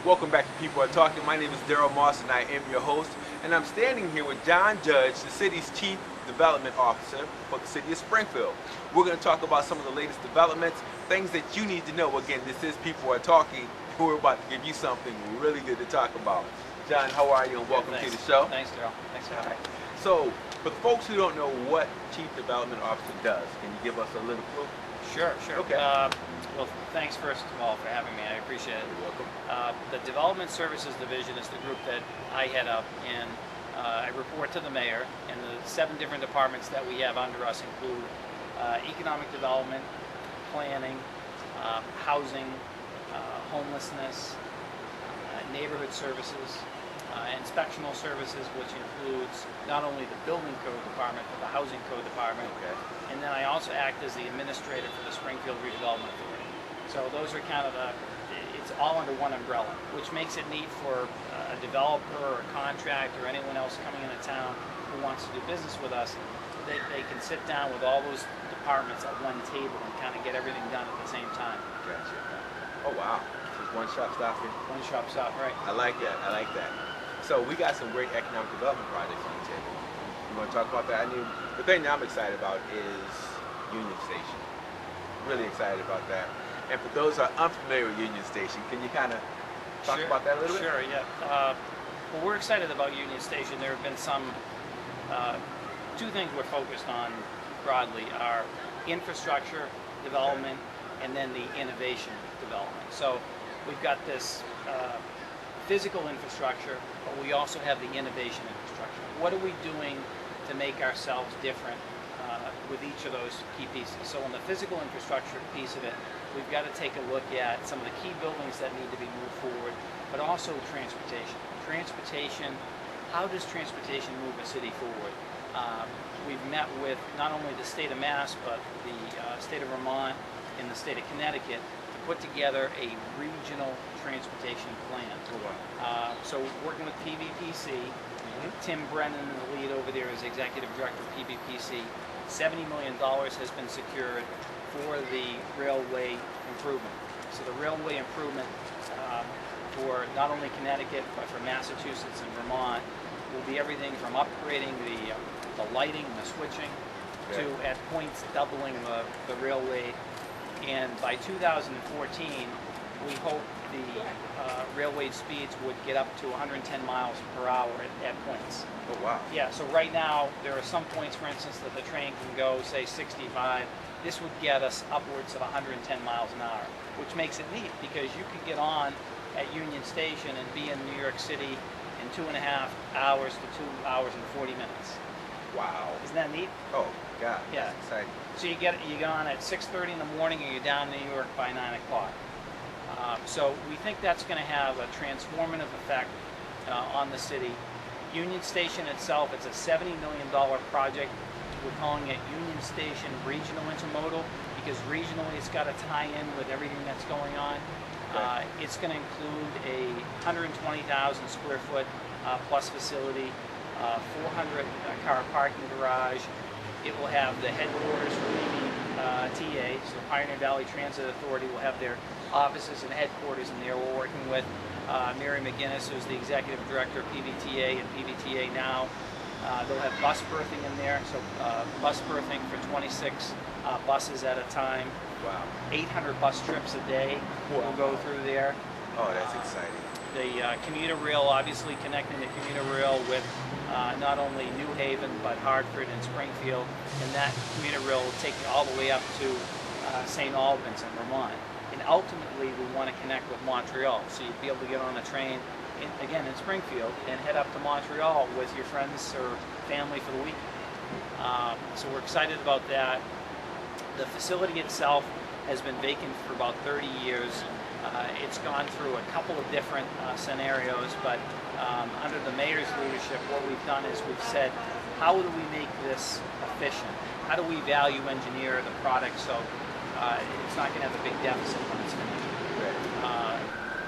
Welcome back to People Are Talking. My name is D.Moss and I am your host. And I'm standing here with John Judge, the city's Chief Development Officer for the city of Springfield. We're going to talk about some of the latest developments, things that you need to know. Again, this is People Are Talking. We're about to give you something really good to talk about. John, how are you and welcome to the show. Thanks, Daryl. Thanks for having me. So, for the folks who don't know what Chief Development Officer does, can you give us a little clue? Sure. Okay. Well, thanks first of all for having me. I appreciate it. You're welcome. The Development Services Division is the group that I head up, and I report to the mayor. And the 7 different departments that we have under us include economic development, planning, housing, homelessness, neighborhood services, inspectional services, which includes not only the building code department, but the housing code department. Okay. And then I also act as the administrator for the Springfield Redevelopment Authority. So those are kind of it's all under one umbrella, which makes it neat for a developer or a contractor or anyone else coming into town who wants to do business with us. They can sit down with all those departments at one table and kind of get everything done at the same time. Gotcha. Oh, wow. Just one shop stopping. One shop stop, right. I like that. I like that. So we got some great economic development projects on the table. You want to talk about that? The thing that I'm excited about is Union Station. Really excited about that. And for those who are unfamiliar with Union Station, can you kind of talk about that a little bit? Sure, yeah. Well, we're excited about Union Station. There have been two things we're focused on broadly are infrastructure development and then the innovation development. So we've got this physical infrastructure, but we also have the innovation infrastructure. What are we doing to make ourselves different with each of those key pieces? So on the physical infrastructure piece of it, we've got to take a look at some of the key buildings that need to be moved forward, but also transportation. Transportation, how does transportation move a city forward? We've met with not only the state of Mass, but the state of Vermont and the state of Connecticut to put together a regional transportation plan. Oh, wow. So working with PVPC, Tim Brennan, the lead over there, is executive director of PVPC. $70 million has been secured for the railway improvement. So the railway improvement for not only Connecticut, but for Massachusetts and Vermont will be everything from upgrading the lighting and the switching to at points doubling the railway. And by 2014, we hope the railway speeds would get up to 110 miles per hour at points. Oh, wow. Yeah, so right now there are some points, for instance, that the train can go, say, 65. This would get us upwards of 110 miles an hour, which makes it neat because you could get on at Union Station and be in New York City in 2.5 hours to 2 hours and 40 minutes. Wow. Isn't that neat? Oh, God. Yeah. That's exciting. So you get on at 6:30 in the morning and you're down in New York by 9 o'clock. So we think that's going to have a transformative effect on the city. Union Station itself, it's a $70 million project. We're calling it Union Station Regional Intermodal because regionally it's got to tie in with everything that's going on. It's going to include a 120,000 square foot plus facility, 400 car parking garage. It will have the headquarters for PVTA, so Pioneer Valley Transit Authority will have their offices and headquarters in there. We're working with Mary McGinnis, who's the executive director of PVTA and PVTA Now. They'll have bus berthing in there, so bus berthing for 26 buses at a time. Wow. 800 bus trips a day will go through there. Oh, that's exciting. The commuter rail, obviously connecting the commuter rail with not only New Haven, but Hartford and Springfield. And that commuter rail will take you all the way up to St. Albans in Vermont. And ultimately, we want to connect with Montreal. So you'd be able to get on a train, again in Springfield, and head up to Montreal with your friends or family for the week. So we're excited about that. The facility itself has been vacant for about 30 years. It's gone through a couple of different scenarios, but under the mayor's leadership, what we've done is we've said, how do we make this efficient? How do we value engineer the product so it's not going to have a big deficit when it's finished?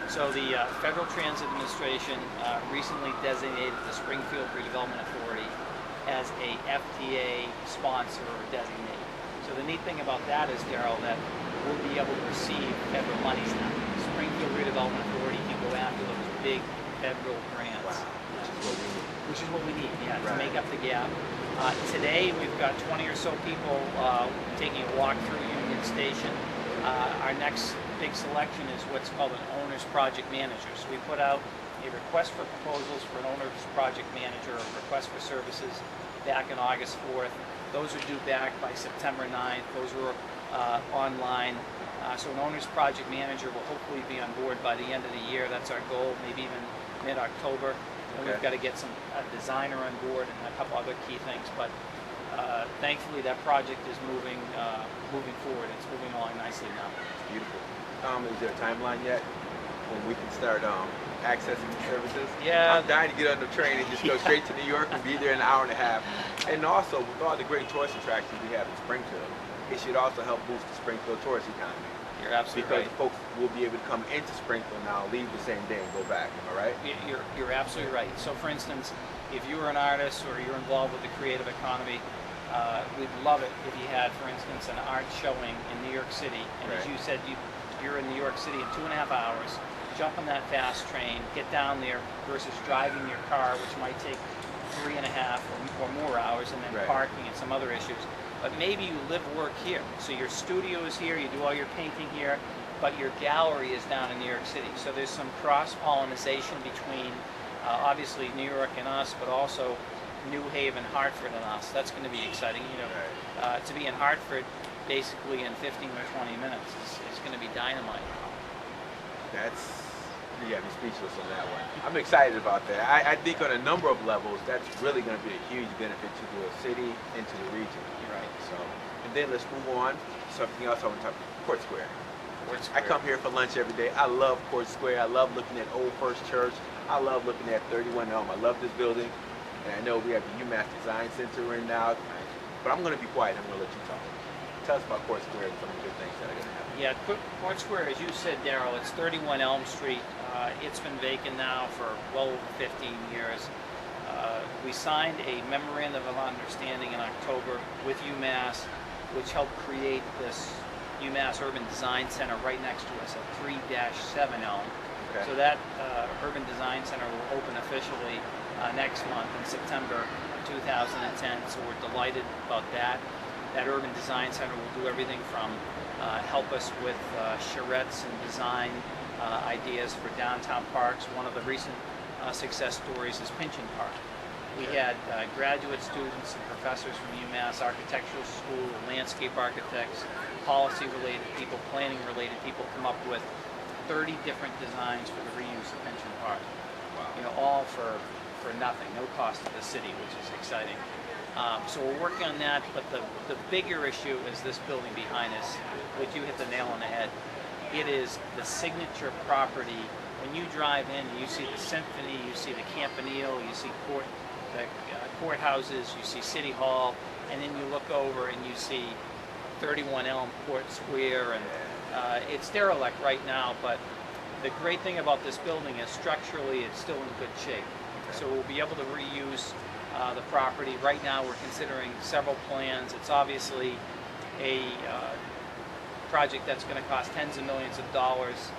So the Federal Transit Administration recently designated the Springfield Redevelopment Authority as a FTA sponsor or designee. So the neat thing about that is, Daryl, that we'll be able to receive federal monies now. Springfield Redevelopment Authority can go after the big federal grants. Wow, Which is what we need, yeah, to Right. make up the gap. Today, we've got 20 or so people taking a walk through Union Station. Our next big selection is what's called an owner's project manager. So we put out a request for proposals for an owner's project manager, a request for services back on August 4th. Those are due back by September 9th. Those were online. So an owner's project manager will hopefully be on board by the end of the year. That's our goal, maybe even mid-October. And we've got to get a designer on board and a couple other key things. But thankfully, that project is moving forward. It's moving along nicely now. Beautiful. Is there a timeline yet when we can start accessing the services? Yeah. I'm dying to get on the train and just go straight to New York and be there in an hour and a half. And also, with all the great tourist attractions we have in Springfield, it should also help boost the Springfield tourist economy. You're absolutely because right. folks will be able to come into Springfield now, leave the same day and go back. Am I right? You're absolutely right. So for instance, if you were an artist or you're involved with the creative economy, we'd love it if you had, for instance, an art showing in New York City. And as you said, you're in New York City in 2.5 hours. Jump on that fast train, get down there versus driving your car, which might take 3.5 or more hours, and then parking and some other issues. But maybe you live, work here. So your studio is here, you do all your painting here, but your gallery is down in New York City. So there's some cross-pollination between, obviously, New York and us, but also New Haven, Hartford and us. That's going to be exciting. You know, to be in Hartford basically in 15 or 20 minutes is going to be dynamite. You got me speechless on that one. I'm excited about that. I think on a number of levels, that's really going to be a huge benefit to the city and to the region. You're right. So, and then let's move on to something else I want to talk about, Court Square. Court Square. I come here for lunch every day. I love Court Square. I love looking at Old First Church. I love looking at 31 Elm. I love this building. And I know we have the UMass Design Center in now, but I'm going to be quiet. I'm going to let you talk. Tell us about Court Square and some of the good things that are going to happen. Yeah, Court Square, as you said, Daryl, it's 31 Elm Street. It's been vacant now for well over 15 years. We signed a memorandum of understanding in October with UMass, which helped create this UMass Urban Design Center right next to us at 3-7 Elm. Okay. So that Urban Design Center will open officially next month in September 2010. So we're delighted about that. That Urban Design Center will do everything from help us with charrettes and design ideas for downtown parks. One of the recent success stories is Pinchin Park. We had graduate students and professors from UMass Architectural School, landscape architects, policy-related people, planning-related people come up with 30 different designs for the reuse of Pinchin Park. Wow. You know, all for nothing, no cost to the city, which is exciting. So we're working on that, but the bigger issue is this building behind us, which you hit the nail on the head. It is the signature property. When you drive in, you see the Symphony, you see the Campanile, you see the courthouses, you see City Hall, and then you look over and you see 31 Elm, Court Square, and it's derelict right now, but the great thing about this building is structurally it's still in good shape. So we'll be able to reuse the property. Right now we're considering several plans. It's obviously a project that's going to cost tens of millions of dollars,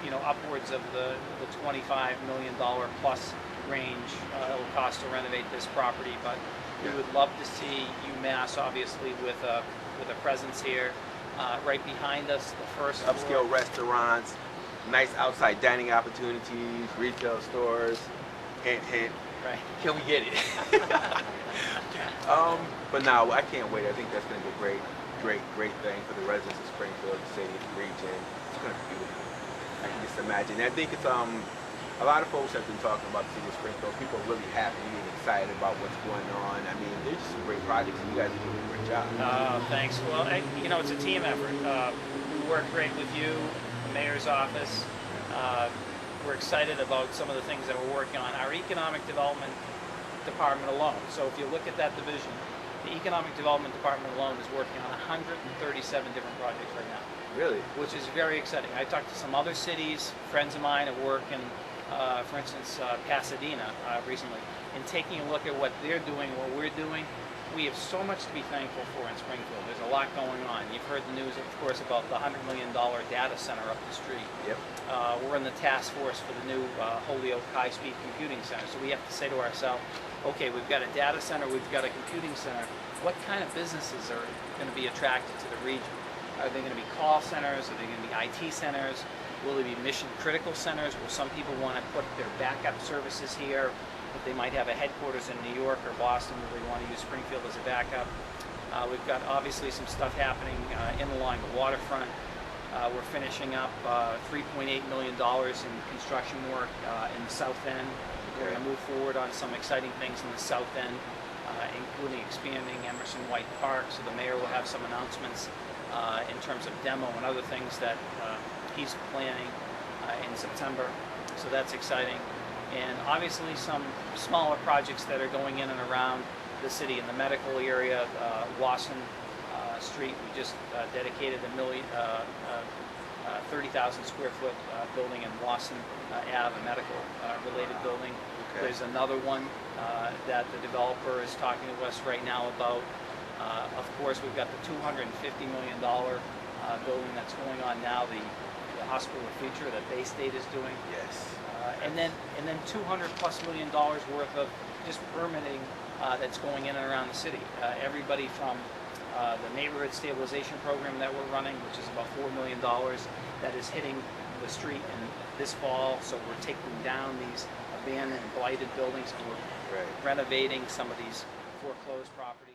you know, upwards of the $25 million plus range it will cost to renovate this property. But we would love to see UMass obviously with a presence here. Right behind us, the first upscale restaurants, nice outside dining opportunities, retail stores. Hint, hint. Right. Can we get it? But no, I can't wait. I think that's going to be a great thing for the residents of Springfield, the city, the region. It's going to be beautiful. I can just imagine. I think it's a lot of folks have been talking about the city of Springfield. People are really happy and excited about what's going on. I mean, there's just some great projects, and you guys are doing a great job. Thanks. Well, you know, it's a team effort. We work great with you, the mayor's office. We're excited about some of the things that we're working on. Our economic development department alone. So if you look at that division, the economic development department alone is working on 137 different projects right now. Really? Which is very exciting. I talked to some other cities, friends of mine at work in, for instance, Pasadena recently, and taking a look at what they're doing, what we're doing, we have so much to be thankful for in Springfield. There's a lot going on. You've heard the news, of course, about the $100 million data center up the street. Yep. We're in the task force for the new Holyoke High-Speed Computing Center. So we have to say to ourselves, okay, we've got a data center, we've got a computing center. What kind of businesses are going to be attracted to the region? Are they going to be call centers? Are they going to be IT centers? Will they be mission critical centers? Will some people want to put their backup services here? But they might have a headquarters in New York or Boston where they want to use Springfield as a backup. We've got obviously some stuff happening in along the waterfront. We're finishing up $3.8 million in construction work in the south end. We're going to move forward on some exciting things in the south end, including expanding Emerson White Park. So the mayor will have some announcements in terms of demo and other things that he's planning in September. So that's exciting. And obviously some smaller projects that are going in and around the city in the medical area. Wasson Street, we just dedicated a 30,000 square foot building in Wasson Ave, a medical related building. Okay. There's another one that the developer is talking to us right now about. Of course, we've got the $250 million building that's going on now, the Hospital of the Future that Bay State is doing. Yes. And then $200+ million worth of just permitting that's going in and around the city. Everybody from the neighborhood stabilization program that we're running, which is about $4 million, that is hitting the street this fall. So we're taking down these abandoned and blighted buildings and we're renovating some of these foreclosed properties.